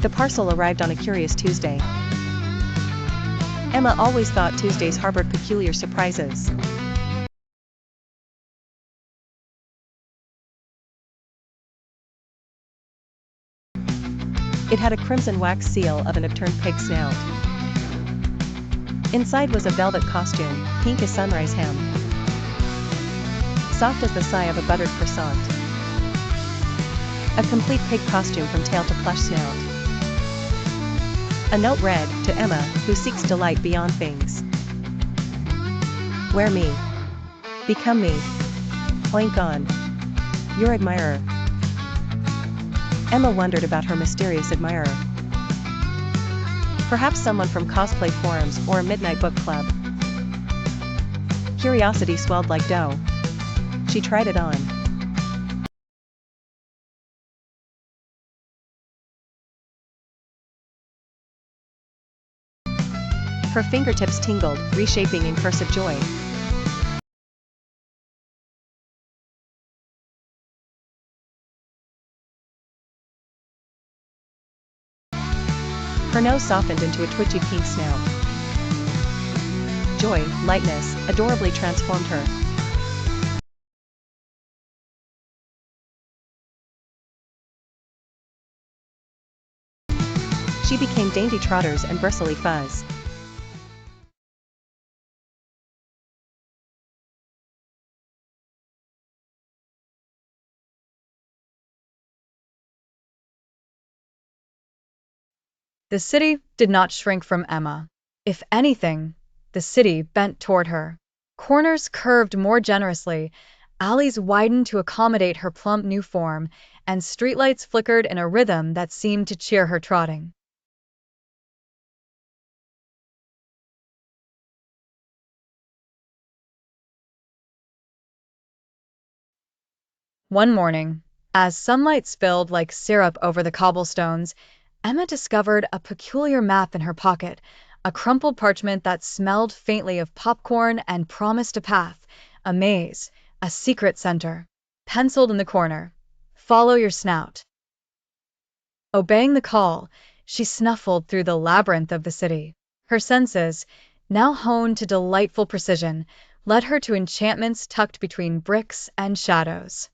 The parcel arrived on a curious Tuesday. Emma always thought Tuesdays harbored peculiar surprises. It had a crimson wax seal of an upturned pig snout. Inside was a velvet costume, pink as sunrise hem, soft as the sigh of a buttered croissant. A complete pig costume from tail to plush snout. A note read, "To Emma, who seeks delight beyond things. Wear me. Become me. Oink on. Your admirer." Emma wondered about her mysterious admirer. Perhaps someone from cosplay forums or a midnight book club. Curiosity swelled like dough. She tried it on. Her fingertips tingled, reshaping in cursive joy. Her nose softened into a twitchy pink snout. Joy, lightness, adorably transformed her. She became dainty trotters and bristly fuzz. The city did not shrink from Emma. If anything, the city bent toward her. Corners curved more generously, alleys widened to accommodate her plump new form, and streetlights flickered in a rhythm that seemed to cheer her trotting. One morning, as sunlight spilled like syrup over the cobblestones, Emma discovered a peculiar map in her pocket, a crumpled parchment that smelled faintly of popcorn and promised a path, a maze, a secret center. Penciled in the corner, "Follow your snout." Obeying the call, she snuffled through the labyrinth of the city. Her senses, now honed to delightful precision, led her to enchantments tucked between bricks and shadows.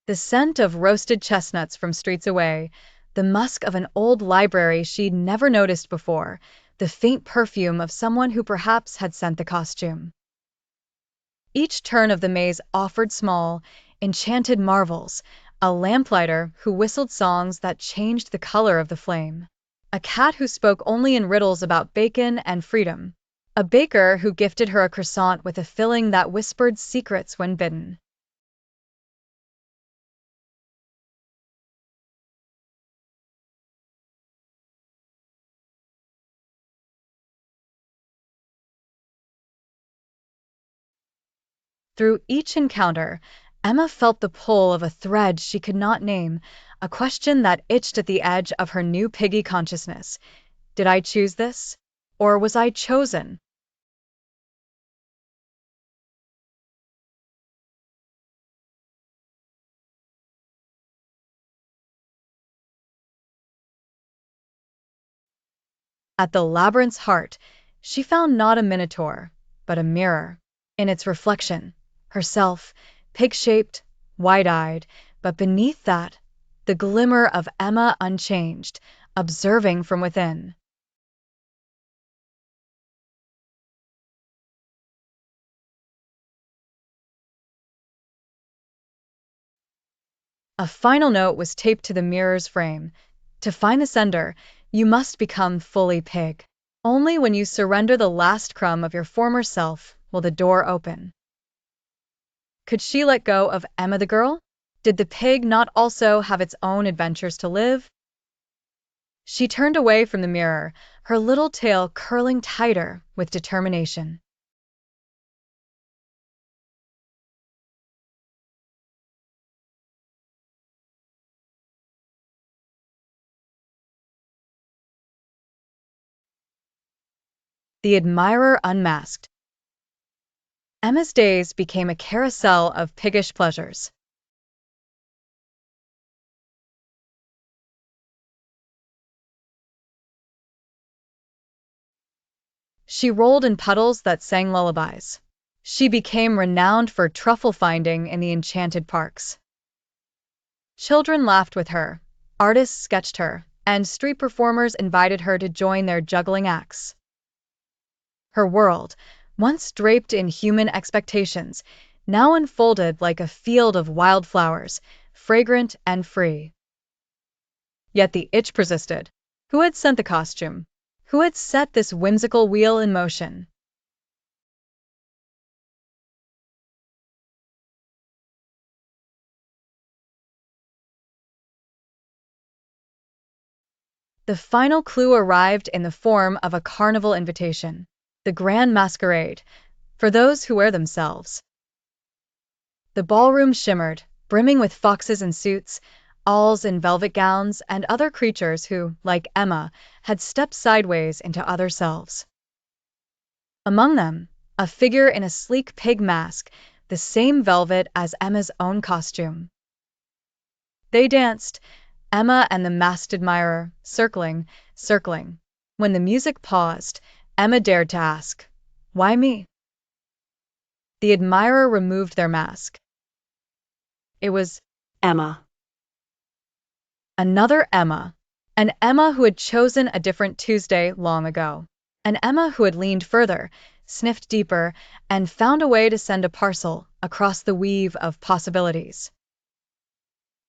The scent of roasted chestnuts from streets away, the musk of an old library she'd never noticed before, the faint perfume of someone who perhaps had sent the costume. Each turn of the maze offered small, enchanted marvels, a lamplighter who whistled songs that changed the color of the flame, a cat who spoke only in riddles about bacon and freedom, a baker who gifted her a croissant with a filling that whispered secrets when bitten. Through each encounter, Emma felt the pull of a thread she could not name, a question that itched at the edge of her new piggy consciousness. Did I choose this? Or was I chosen? At the labyrinth's heart, she found not a minotaur, but a mirror. In its reflection, herself, pig-shaped, wide-eyed, but beneath that, the glimmer of Emma unchanged, observing from within. A final note was taped to the mirror's frame. To find the sender, you must become fully pig. Only when you surrender the last crumb of your former self will the door open. Could she let go of Emma the girl? Did the pig not also have its own adventures to live? She turned away from the mirror, her little tail curling tighter with determination. The admirer unmasked. Emma's days became a carousel of piggish pleasures. She rolled in puddles that sang lullabies. She became renowned for truffle finding in the enchanted parks. Children laughed with her, artists sketched her, and street performers invited her to join their juggling acts. Her world, once draped in human expectations, now unfolded like a field of wildflowers, fragrant and free. Yet the itch persisted. Who had sent the costume? Who had set this whimsical wheel in motion? The final clue arrived in the form of a carnival invitation, the grand masquerade, for those who wear themselves. The ballroom shimmered, brimming with foxes in suits, owls in velvet gowns, and other creatures who, like Emma, had stepped sideways into other selves. Among them, a figure in a sleek pig mask, the same velvet as Emma's own costume. They danced, Emma and the masked admirer, circling. When the music paused, Emma dared to ask, "Why me?" The admirer removed their mask. It was Emma. Another Emma. An Emma who had chosen a different Tuesday long ago. An Emma who had leaned further, sniffed deeper, and found a way to send a parcel across the weave of possibilities.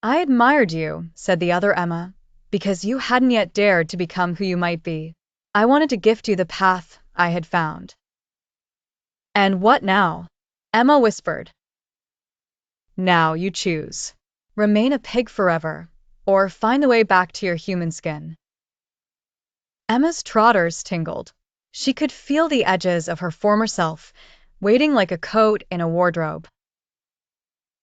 "I admired you," said the other Emma, "because you hadn't yet dared to become who you might be. I wanted to gift you the path I had found." "And what now?" Emma whispered. "Now you choose. Remain a pig forever, or find the way back to your human skin." Emma's trotters tingled. She could feel the edges of her former self, waiting like a coat in a wardrobe.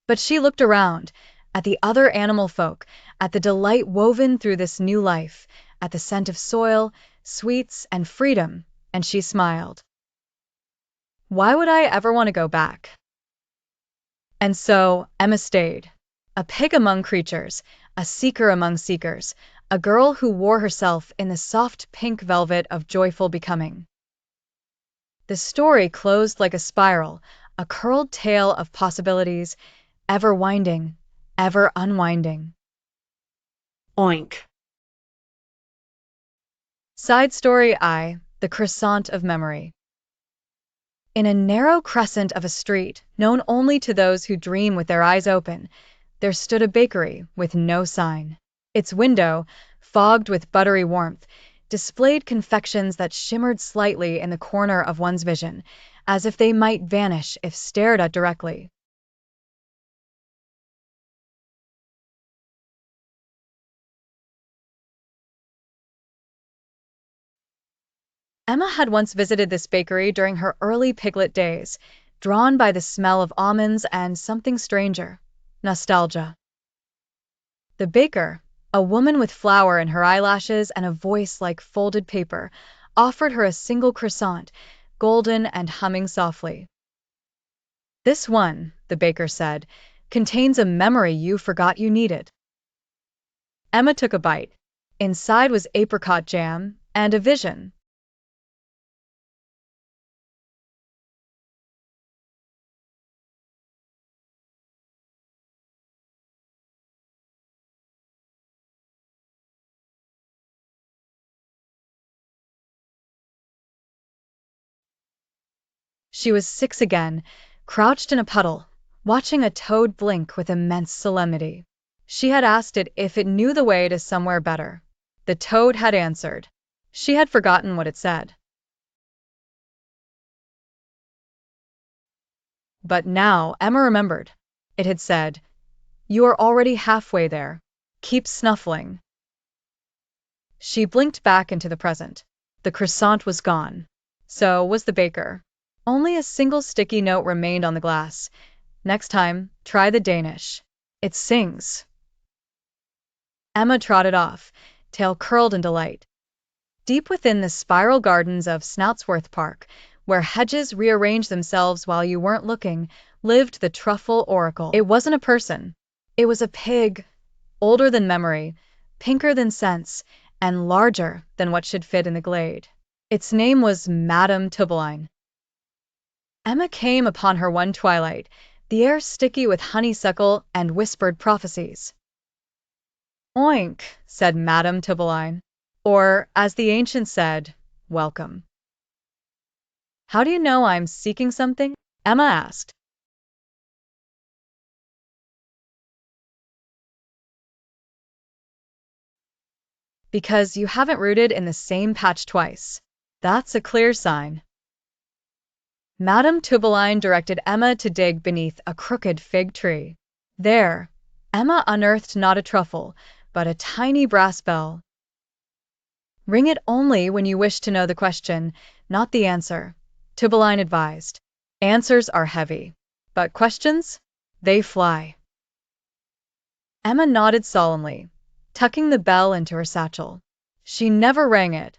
But she looked around, at the other animal folk, at the delight woven through this new life, at the scent of soil, sweets, and freedom, and she smiled. Why would I ever want to go back? And so Emma stayed, a pig among creatures, a seeker among seekers, a girl who wore herself in the soft pink velvet of joyful becoming. The story closed like a spiral, a curled tale of possibilities, ever winding, ever unwinding. Oink. Side story I, the croissant of memory. In a narrow crescent of a street, known only to those who dream with their eyes open, there stood a bakery with no sign. Its window, fogged with buttery warmth, displayed confections that shimmered slightly in the corner of one's vision, as if they might vanish if stared at directly. Emma had once visited this bakery during her early piglet days, drawn by the smell of almonds and something stranger, nostalgia. The baker, a woman with flour in her eyelashes and a voice like folded paper, offered her a single croissant, golden and humming softly. "This one," the baker said, "contains a memory you forgot you needed." Emma took a bite. Inside was apricot jam and a vision. She was 6 again, crouched in a puddle, watching a toad blink with immense solemnity. She had asked it if it knew the way to somewhere better. The toad had answered. She had forgotten what it said. But now Emma remembered. It had said, "You are already halfway there. Keep snuffling." She blinked back into the present. The croissant was gone. So was the baker. Only a single sticky note remained on the glass. "Next time, try the Danish. It sings." Emma trotted off, tail curled in delight. Deep within the spiral gardens of Snoutsworth Park, where hedges rearranged themselves while you weren't looking, lived the Truffle Oracle. It wasn't a person. It was a pig, older than memory, pinker than sense, and larger than what should fit in the glade. Its name was Madame Tubbeline. Emma came upon her one twilight, the air sticky with honeysuckle and whispered prophecies. Oink, said Madame Tubbeline, or, as the ancients said, welcome. How do you know I'm seeking something? Emma asked. Because you haven't rooted in the same patch twice. That's a clear sign. Madame Tubbeline directed Emma to dig beneath a crooked fig tree. There, Emma unearthed not a truffle, but a tiny brass bell. Ring it only when you wish to know the question, not the answer, Tubbeline advised. Answers are heavy, but questions? They fly. Emma nodded solemnly, tucking the bell into her satchel. She never rang it.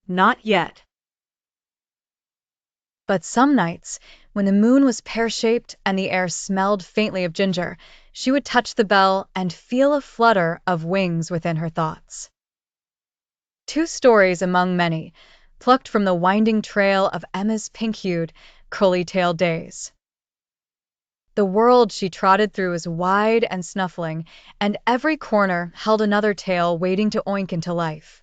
Not yet. But some nights, when the moon was pear-shaped and the air smelled faintly of ginger, she would touch the bell and feel a flutter of wings within her thoughts. 2 stories among many, plucked from the winding trail of Emma's pink-hued, curly-tailed days. The world she trotted through was wide and snuffling, and every corner held another tale waiting to oink into life.